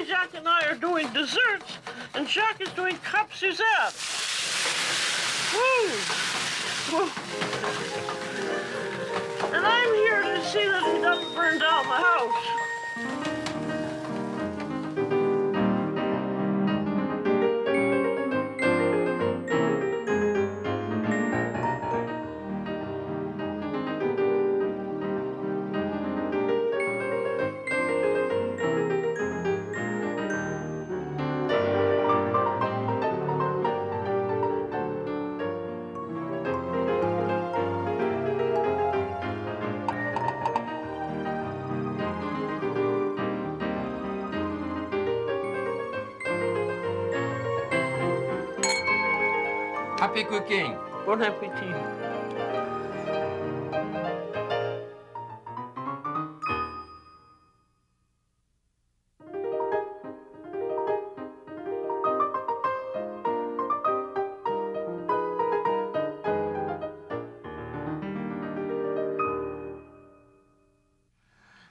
Jacques and I are doing desserts, and Jacques is doing Crepes Suzette. Woo! Woo! And I'm here to see that he doesn't burn down the house. Happy cooking. Bon appetit.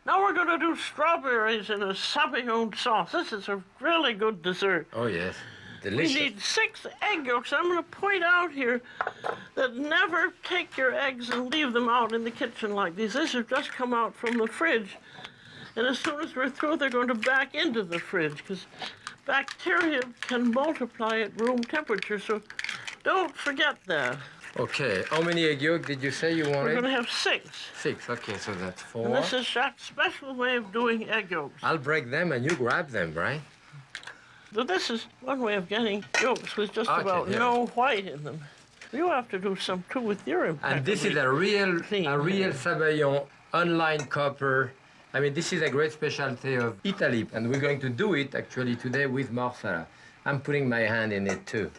Now we're going to do strawberries in a Sabayon sauce. This is a really good dessert. Oh, yes. Delicious. We need 6 egg yolks. I'm going to point out here that never take your eggs and leave them out in the kitchen like these. These have just come out from the fridge. And as soon as we're through, they're going to back into the fridge because bacteria can multiply at room temperature. So don't forget that. Okay. How many egg yolks did you say you wanted? We're going to have 6. 6. Okay, so that's 4. And this is Jacques' special way of doing egg yolks. I'll break them and you grab them, right? But this is one way of getting yolks with just about no white in them. You have to do some too with your impeccably. And this is a real Sabayon unlined copper. I mean, this is a great specialty of Italy, and we're going to do it actually today with marsala. I'm putting my hand in it too.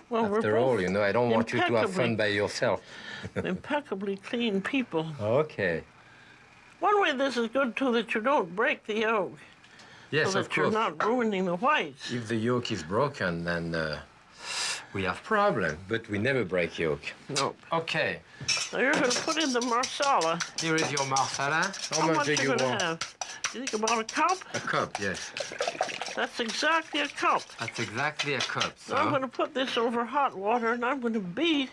Well, After all, you know, I don't want you to have fun by yourself. Impeccably clean people. Okay. One way this is good too, that you don't break the yolk. Yes, so of that you're course. not ruining the whites. If the yolk is broken, then we have problem, but we never break yolk. Nope. Okay. Now you're going to put in the marsala. Here is your marsala. How much do you are you want? have? Do you think about a cup? A cup, yes. That's exactly a cup. That's exactly a cup. So Now I'm going to put this over hot water, and I'm going to beat.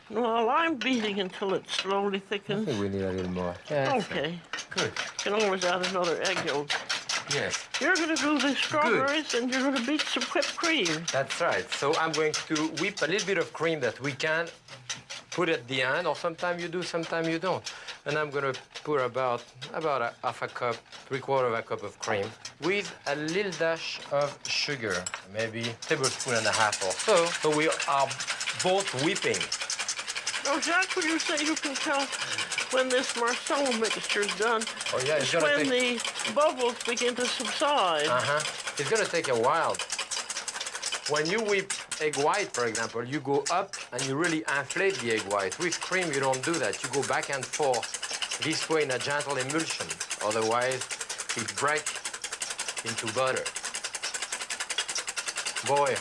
Well, I'm beating until it slowly I thickens. think we need a little more. Yeah, Okay. Good. You can always add another egg yolk. Yes. You're going to do the strawberries, and you're going to beat some whipped cream. That's right. So I'm going to whip a little bit of cream that we can put at the end, or sometimes you do, sometimes you don't. And I'm going to put about a half a cup, 3/4 of a cup of cream with a little dash of sugar, maybe a tablespoon and a half or so. So we are both whipping. Now, Jacques, would you say you can tell when this marsala mixture is done? Oh, yeah, it's when gonna the bubbles begin to subside. It's going to take a while. When you whip egg white, for example, you go up and you really inflate the egg white. With cream, you don't do that. You go back and forth this way in a gentle emulsion. Otherwise, it breaks into butter. Boy,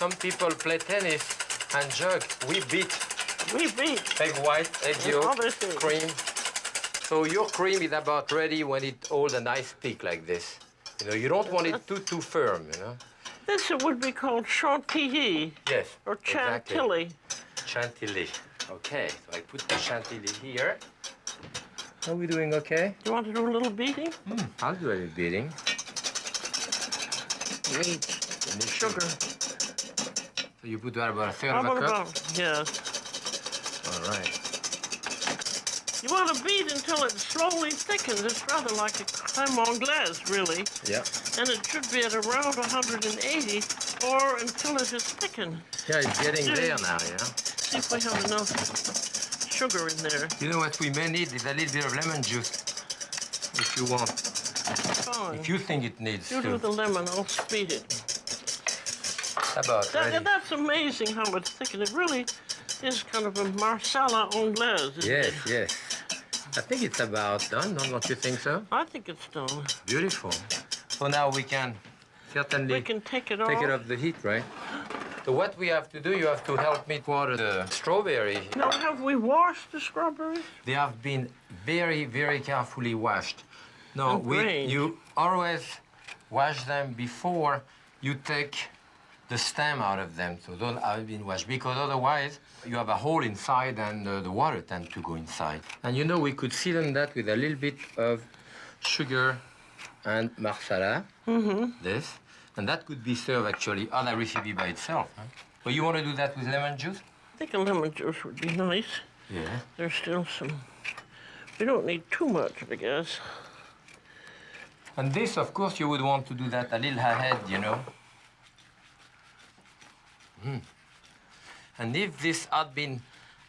some people play tennis and Jacques, we beat egg white, egg yolk, cream. So your cream is about ready when it holds a nice peak like this. You know, you don't want it too firm, you know. This would be called chantilly. Yes. Or chantilly. Exactly. Chantilly. Okay, so I put the chantilly here. Are we doing okay? You want to do a little beating? I'll do a little beating. Great. Sugar. So you put about a third of a cup? Yes. All right. You want to beat until it slowly thickens. It's rather like a crème anglaise, really. Yeah. And it should be at around 180 or until it is thickened. Yeah, it's getting there now, yeah. See if we have enough sugar in there. You know what we may need is a little bit of lemon juice, if you want. Fine. If you think it needs You to. do the lemon, I'll speed it. About ready. That's amazing how it's thickened. It really is kind of a marsala anglaise. Yes, yes. I think it's about done, don't you think so? I think it's done. Beautiful. So now we can certainly take it off the heat, right? So what we have to do, you have to help me water the strawberry. Now, have we washed the strawberries? They have been very, very carefully washed. No, you always wash them before you take the stem out of them, so those have been washed, because otherwise you have a hole inside and the water tends to go inside. And you know, we could season that with a little bit of sugar and marsala, this, and that could be served actually on a recipe by itself. Huh? But you want to do that with lemon juice? I think a lemon juice would be nice. Yeah. There's still some. We don't need too much, I guess. And this, of course, you would want to do that a little ahead, you know. And if this had been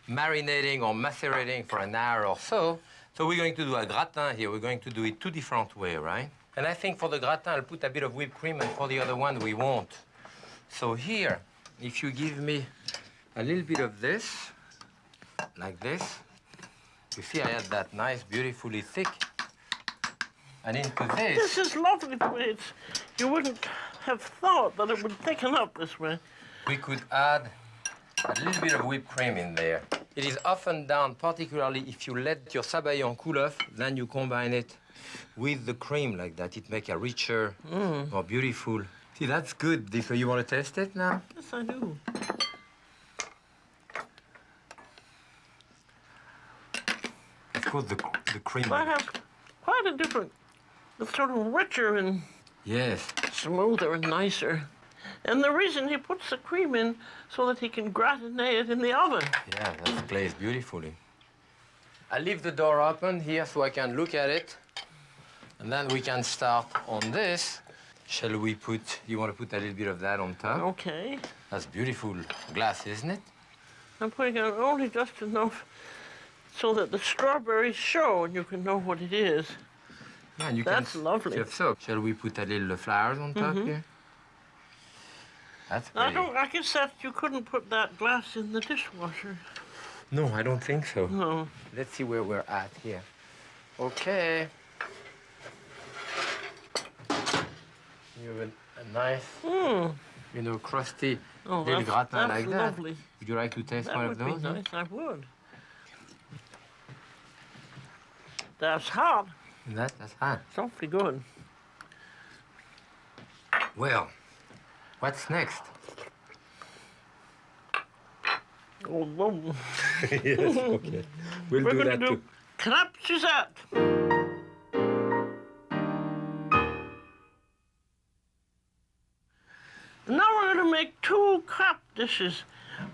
marinating or macerating for an hour or so we're going to do a gratin here. We're going to do it two different ways, right? And I think for the gratin, I'll put a bit of whipped cream, and for the other one, we won't. So here, if you give me a little bit of this, like this, you see I had that nice, beautifully thick. And into this... This is lovely the way it's... You wouldn't have thought that it would thicken up this way. We could add a little bit of whipped cream in there. It is often done, particularly if you let your sabayon cool off, then you combine it with the cream like that. It makes a richer, more beautiful. See, that's good. So you want to taste it now? Yes, I do. It's called the cream. I have quite a different... It's sort of richer and Yes. smoother and nicer. And the reason he puts the cream in so that he can gratinate it in the oven. Yeah, that's glazed beautifully. I leave the door open here so I can look at it. And then we can start on this. Shall we put, you want to put a little bit of that on top? Okay. That's beautiful glass, isn't it? I'm putting on only just enough so that the strawberries show and you can know what it is. Yeah, and you That's can lovely. serve soap. Shall we put a little flowers on top here? That's pretty. I guess that you couldn't put that glass in the dishwasher. No, I don't think so. No. Let's see where we're at here. Okay. You have a nice, you know, crusty little gratin like that. Lovely. Would you like to taste That one would of those? be nice. I would. That's hot. That's hot. It's awfully good. Well, what's next? Oh, whoa. Yes, okay. We'll We're do going that to do too. Crepes Suzette. Now we're going to make two crepe dishes.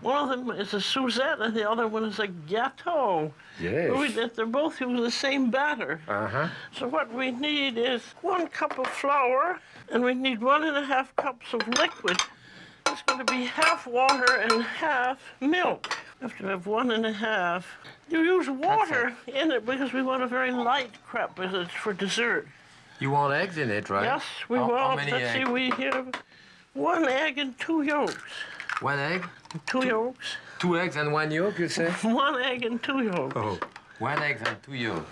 One of them is a Suzette and the other one is a gâteau. Yes. They're both using the same batter. Uh-huh. So what we need is 1 cup of flour and we need 1.5 cups of liquid. It's going to be half water and half milk. You have to have 1.5. You use water in it because we want a very light crepe because it's for dessert. You want eggs in it, right? Yes, we How want. many Let's eggs? see, we have 1 egg and 2 yolks. 1 egg? 2 yolks. 2 eggs and 1 yolk, you say? 1 egg and 2 yolks. Oh, 1 egg and 2 yolks.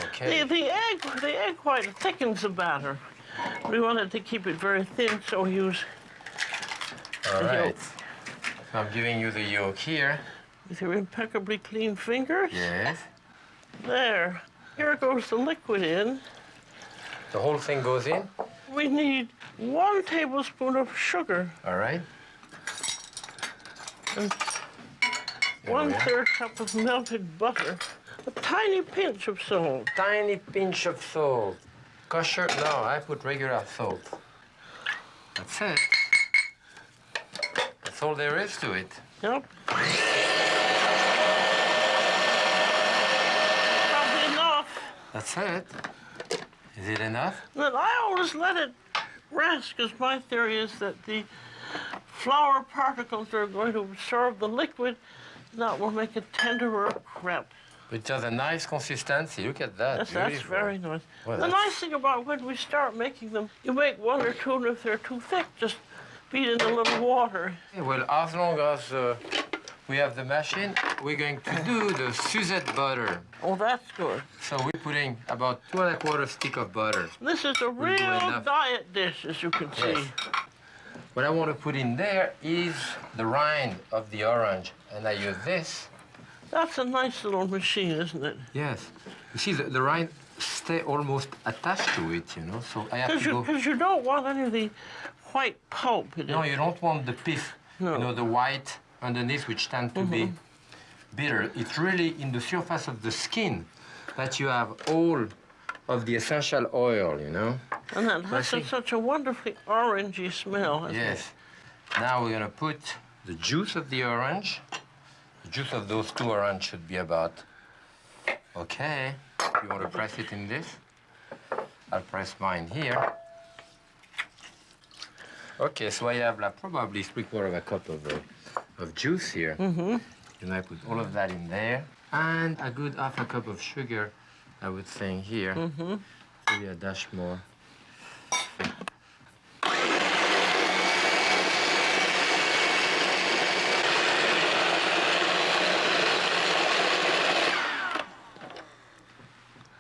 Okay. The egg white thickens the batter. We wanted to keep it very thin, so we use All the right. yolk. So I'm giving you the yolk here. With your impeccably clean fingers. Yes. There. Here goes the liquid in. The whole thing goes in. We need 1 tablespoon of sugar All right. and There we are. 1/3 cup of melted butter. A tiny pinch of salt. Tiny pinch of salt. Kosher? No, I put regular salt. That's it. That's all there is to it. Yep. Probably enough. That's it. Is it enough? But I always let it rest because my theory is that the flour particles are going to absorb the liquid. That will make a tenderer crepe. It has a nice consistency. Look at that. That's Beautiful. very nice. Well, the nice thing about when we start making them, you make 1 or 2, and if they're too thick, just beat in a little water. Yeah, well, as long as we have the machine, we're going to do the Suzette butter. Oh, that's good. So we're putting about 2 1/4 stick of butter. This is a We'll do real enough. diet dish, as you can see. Yes. What I want to put in there is the rind of the orange, and I use this. That's a nice little machine, isn't it? Yes. You see, the rind stay almost attached to it, you know. So I have to go. Because you don't want any of the white pulp in it. No, you don't want the pith. No. You know, the white underneath, which tend to be bitter. It's really in the surface of the skin that you have all of the essential oil, you know. And that has such a wonderfully orangey smell. Yes. Now we're going to put the juice of the orange. The juice of those two oranges should be about, okay. You want to press it in this? I'll press mine here. Okay, so I have like probably 3/4 cup of juice here. And I put all of that in there. And a good 1/2 cup of sugar, I would think, here. Maybe a dash more.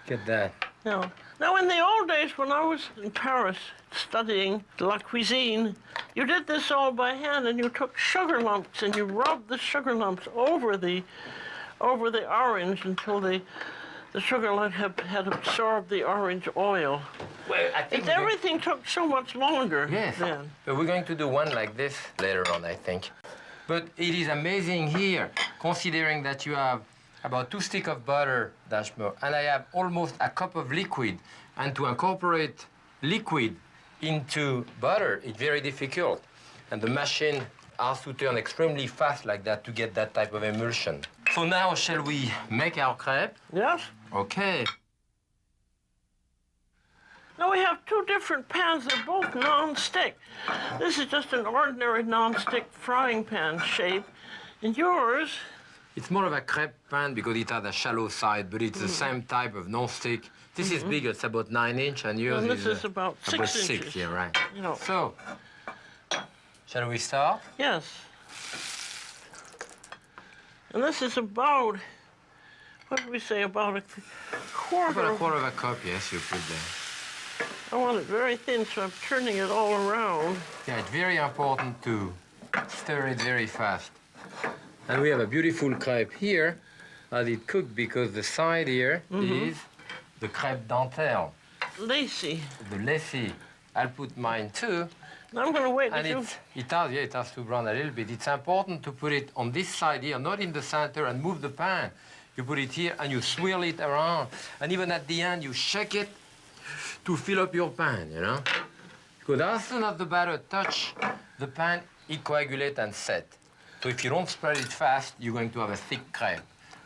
Look at that. Now, in the old days when I was in Paris studying la cuisine, you did this all by hand, and you took sugar lumps and you rubbed the sugar lumps over the orange until the sugar lump had absorbed the orange oil. Well, I think everything took so much longer. Yes, then. but we're going to do one like this later on, I think. But it is amazing here, considering that you have about 2 sticks of butter, Dashmo, and I have almost a cup of liquid. And to incorporate liquid into butter, it's very difficult. And the machine has to turn extremely fast like that to get that type of emulsion. So now, shall we make our crepe? Yes. Okay. Now we have 2 different pans. They're both non-stick. This is just an ordinary non-stick frying pan shape. And yours... It's more of a crepe pan because it has a shallow side, but it's the same type of non-stick. This is bigger, it's about 9 inch, and yours this is about 6 inches. Yeah, right. You know. So, shall we start? Yes. And this is about, what did we say, about a quarter. About 1/4 cup, yes, you put there. I want it very thin, so I'm turning it all around. Yeah, it's very important to stir it very fast. And we have a beautiful crepe here, as it cooked, because the side here is the crepe dentelle. Lacy. The lacy. I'll put mine too. Now I'm going to wait And until... it has to brown a little bit. It's important to put it on this side here, not in the center, and move the pan. You put it here and you swirl it around. And even at the end, you shake it to fill up your pan, you know? Because as soon as the batter touch the pan, it coagulates and set. So if you don't spread it fast, you're going to have a thick crepe.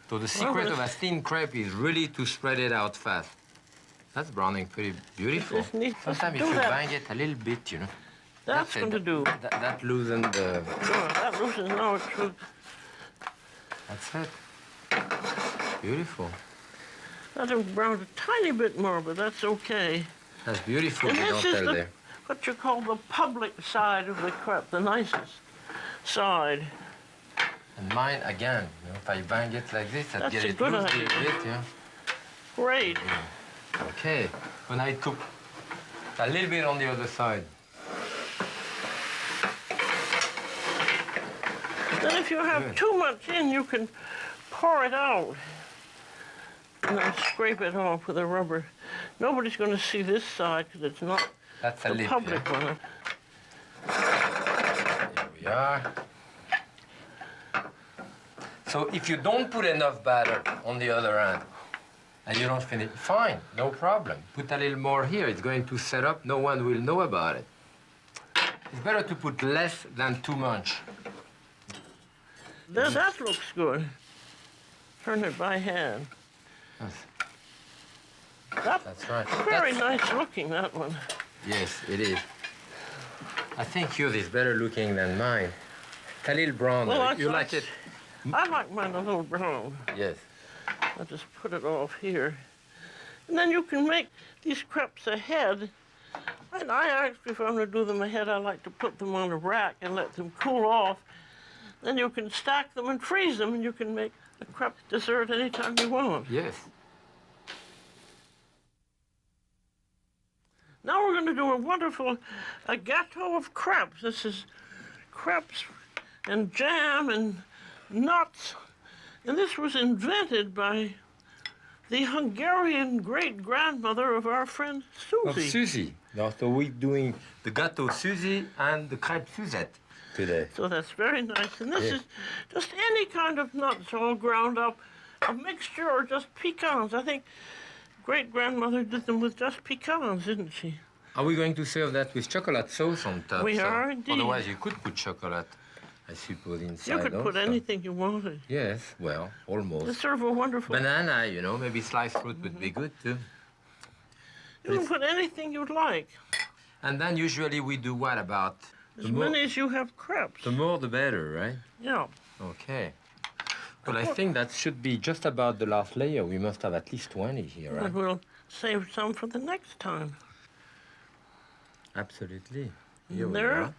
So the secret of a thin crepe is really to spread it out fast. That's browning pretty beautiful. Sometimes if you bang it a little bit, you know. That's going to do. That loosens the... Sure, that loosens, no, it should. That's it. Beautiful. Let them brown a tiny bit more, but that's okay. That's beautiful, And you don't this is tell there. what you call the public side of the crepe, the nicest side. And mine, again, you know, if I bang it like this, I'd get it loose a little bit, yeah. Great. Okay, when I cook a little bit on the other side. Then if you have too much in, you can pour it out. And then scrape it off with a rubber. Nobody's going to see this side because it's not That's a the lip, public one. Here we are. So if you don't put enough batter on the other end, and you don't finish, fine, no problem. Put a little more here. It's going to set up. No one will know about it. It's better to put less than too much. That looks good. Turn it by hand. That's right. Very nice looking, that one. Yes, it is. I think yours is better looking than mine. A little brown. Well, you like it? I like mine a little brown. Yes. I'll just put it off here. And then you can make these crepes ahead. And I actually, if I'm going to do them ahead, I like to put them on a rack and let them cool off. Then you can stack them and freeze them, and you can make a crepe dessert anytime you want. Yes. Now we're going to do a wonderful gâteau of crepes. This is crepes and jam and nuts. And this was invented by the Hungarian great-grandmother of our friend Susie. Of Susie. No, so we're doing the gâteau Susie and the Crepes Suzette today. So that's very nice. And this Yeah. is just any kind of nuts all ground up, a mixture or just pecans. I think great-grandmother did them with just pecans, didn't she? Are we going to serve that with chocolate sauce on top? We so are indeed. Otherwise, you could put chocolate, I suppose, inside. You could put also. anything you wanted. Yes, well, almost. It's sort of a wonderful... Banana, you know, maybe sliced fruit would be good too. You can put anything you'd like. And then usually we do what about? As many as you have crepes. The more the better, right? Yeah. Okay. Well, I think that should be just about the last layer. We must have at least 20 here, right? And we'll save some for the next time. Absolutely. Here we There, are.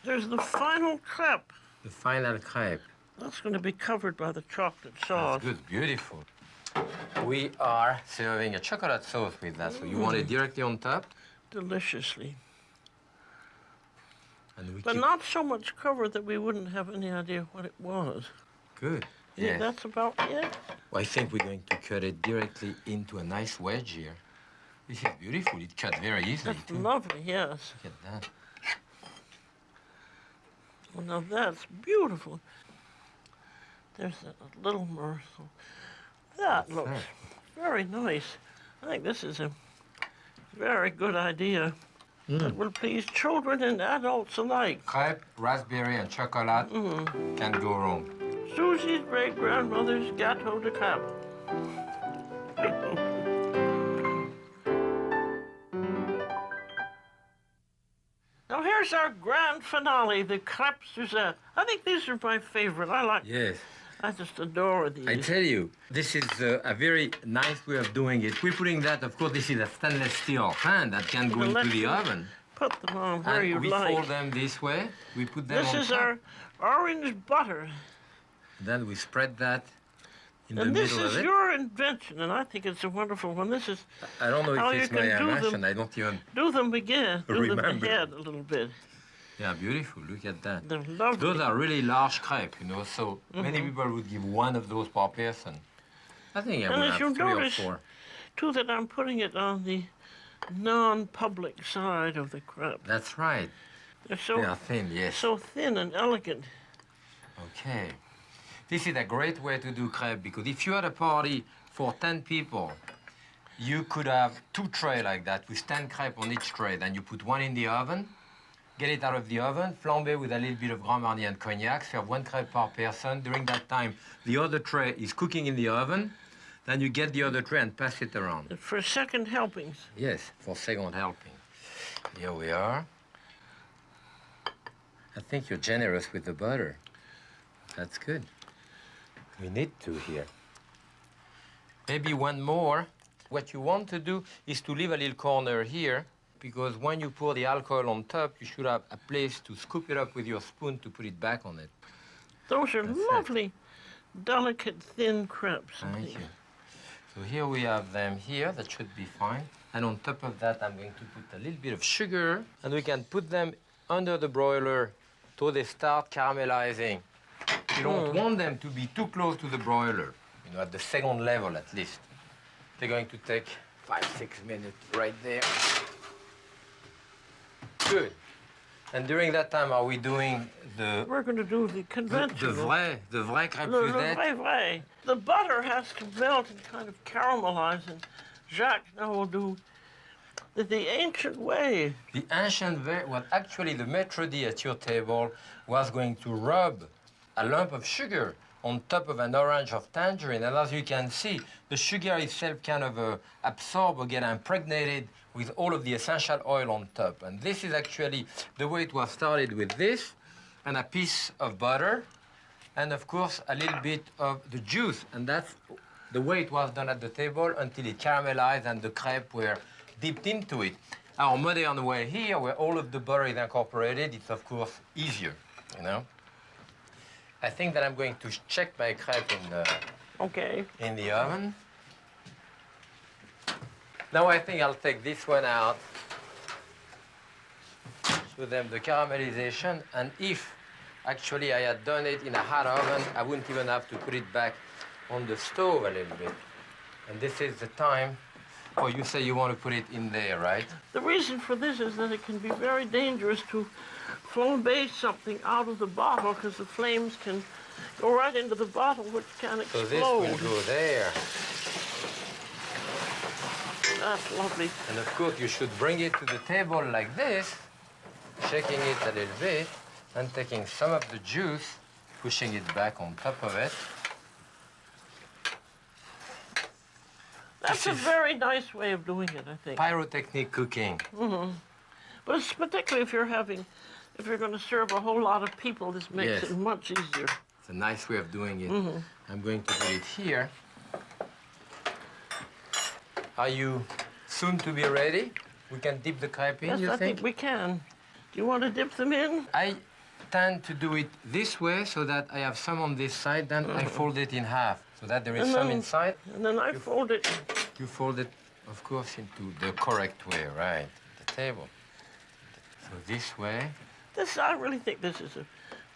there's the final crepe. The final crepe. That's going to be covered by the chocolate sauce. That's good, beautiful. We are serving a chocolate sauce with that, so you want it directly on top? Deliciously. And we But keep... not so much covered that we wouldn't have any idea what it was. Good. Yeah, Yes. that's about it. Well, I think we're going to cut it directly into a nice wedge here. This is beautiful. It cut very easily, That's too. lovely, yes. Look at that. Well, now that's beautiful. There's that little morsel. That That's looks nice. very nice. I think this is a very good idea. That will please children and adults alike. Crepe, raspberry, and chocolate can go wrong. Susie's great-grandmother's gâteau de crepe. Now here's our grand finale, the Crepes Suzette. I think these are my favorite. Yes. I just adore these. I tell you, this is a very nice way of doing it. We're putting that, of course, this is a stainless steel pan that can go into the oven. Put them on where you And we like. fold them this way. We put them This on is top. our orange butter. Then we spread that in the And this middle of is it. your invention, and I think it's a wonderful one. This is I don't know how if you it's my can do them. invention. I don't even... Do them again. Do them Remember. ahead a little bit. Yeah, beautiful. Look at that. They're lovely. Those are really large crepes, you know, so many people would give one of those per person. I think I And would as you have 3 or notice, 4. too, that I'm putting it on the non-public side of the crepe. That's right. They're They are thin, yes. so thin and elegant. Okay. This is a great way to do crepe because if you had a party for 10 people, you could have 2 trays like that with 10 crepes on each tray. Then you put one in the oven, get it out of the oven, flambe with a little bit of Grand Marnier and cognac, serve 1 crepe per person. During that time, the other tray is cooking in the oven. Then you get the other tray and pass it around. For second helpings. Yes, for second helping. Here we are. I think you're generous with the butter. That's good. We need to here. Maybe one more. What you want to do is to leave a little corner here because when you pour the alcohol on top, you should have a place to scoop it up with your spoon to put it back on it. Those are That's lovely, delicate, thin crepes. Thank you. So here we have them here. That should be fine. And on top of that, I'm going to put a little bit of sugar. And we can put them under the broiler till they start caramelizing. You don't want them to be too close to the broiler, you know, at the second level at least. They're going to take 5-6 minutes right there. Good. And during that time, are we doing the We're going to do the conventional. the vrai crêpe Le Suzette? vrai, vrai. The butter has to melt and kind of caramelize, and Jacques now will do the ancient way. The ancient way, well, actually, the maître d' at your table was going to rub a lump of sugar on top of an orange of tangerine. And as you can see, the sugar itself kind of absorb or get impregnated with all of the essential oil on top. And this is actually the way it was started with this and a piece of butter and, of course, a little bit of the juice. And that's the way it was done at the table until it caramelized and the crepes were dipped into it. Our modern way here, where all of the butter is incorporated, it's, of course, easier, you know? I think that I'm going to check my crepe in the oven. Now I think I'll take this one out, show them the caramelization, and if actually I had done it in a hot oven, I wouldn't even have to put it back on the stove a little bit. And this is the time. Oh, you say you want to put it in there, right? The reason for this is that it can be very dangerous to flambe something out of the bottle because the flames can go right into the bottle, which can explode. So this will go there. That's lovely. And of course, you should bring it to the table like this, shaking it a little bit, and taking some of the juice, pushing it back on top of it. That's a very nice way of doing it, I think. Pyrotechnic cooking. Mm-hmm. But it's particularly if you're going to serve a whole lot of people, this makes it much easier. It's a nice way of doing it. Mm-hmm. I'm going to put it here. Are you soon to be ready? We can dip the crêpes in, Yes, you I think? think we can. Do you want to dip them in? I tend to do it this way so that I have some on this side, then I fold it in half so that there is And some then- inside. And then I fold it. You fold it, of course, into the correct way, right? The table. So this way. I really think this is a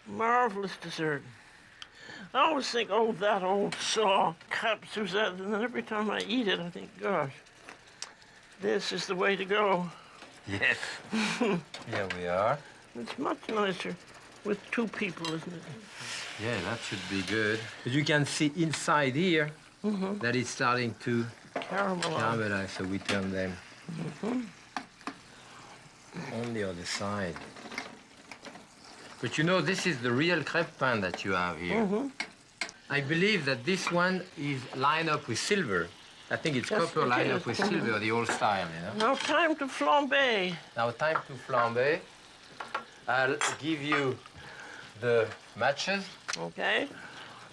marvelous dessert. I always think, oh, that old saw, Crepes Suzette, and then every time I eat it, I think, gosh, this is the way to go. Yes. Here we are. It's much nicer with two people, isn't it? Yeah, that should be good. But you can see inside here that it's starting to caramelize, so we turn them on the other side. But you know, this is the real crepe pan that you have here. I believe that this one is lined up with silver. I think it's Yes, copper it lined is. up with silver, the old style, you know. Now time to flambe. Now time to flambe. I'll give you the matches. Okay.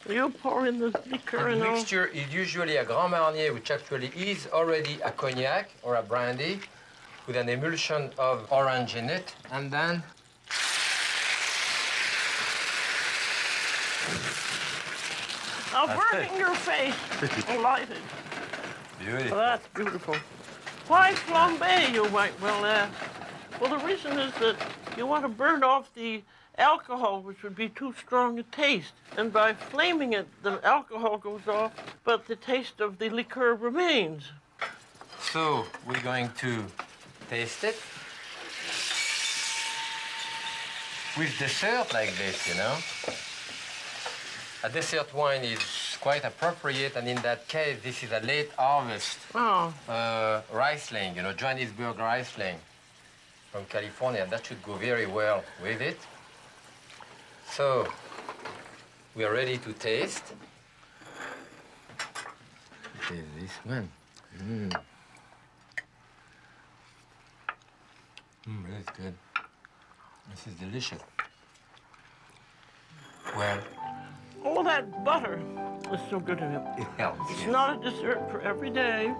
You pour in the liquor The and all. mixture is usually a Grand Marnier, which actually is already a cognac or a brandy with an emulsion of orange in it. And then Now burning your face, lighted. beautiful. Well, that's beautiful. Why flambe, you might well ask? Well, the reason is that you want to burn off the alcohol, which would be too strong a taste. And by flaming it, the alcohol goes off, but the taste of the liqueur remains. So we're going to taste it with dessert like this, you know. A dessert wine is quite appropriate, and in that case, this is a late harvest Oh, Riesling, you know, Johannesburg Riesling from California. That should go very well with it. So we are ready to taste. Okay, this one. That's good. This is delicious. Well, all that butter is so good in it. it helps. It's Yes. not a dessert for every day.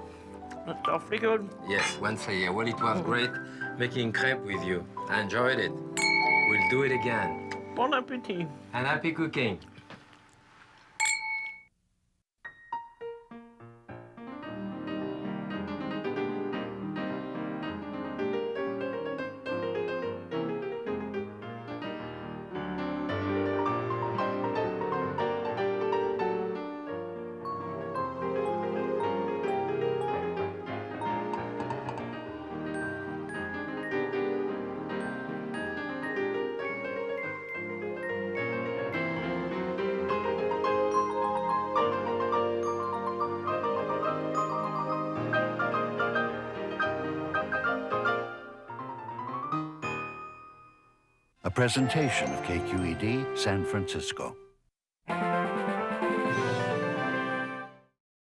It's awfully good. Yes, once a year. Well, it was great making crepe with you. I enjoyed it. We'll do it again. Bon appetit. And happy cooking. A presentation of KQED San Francisco.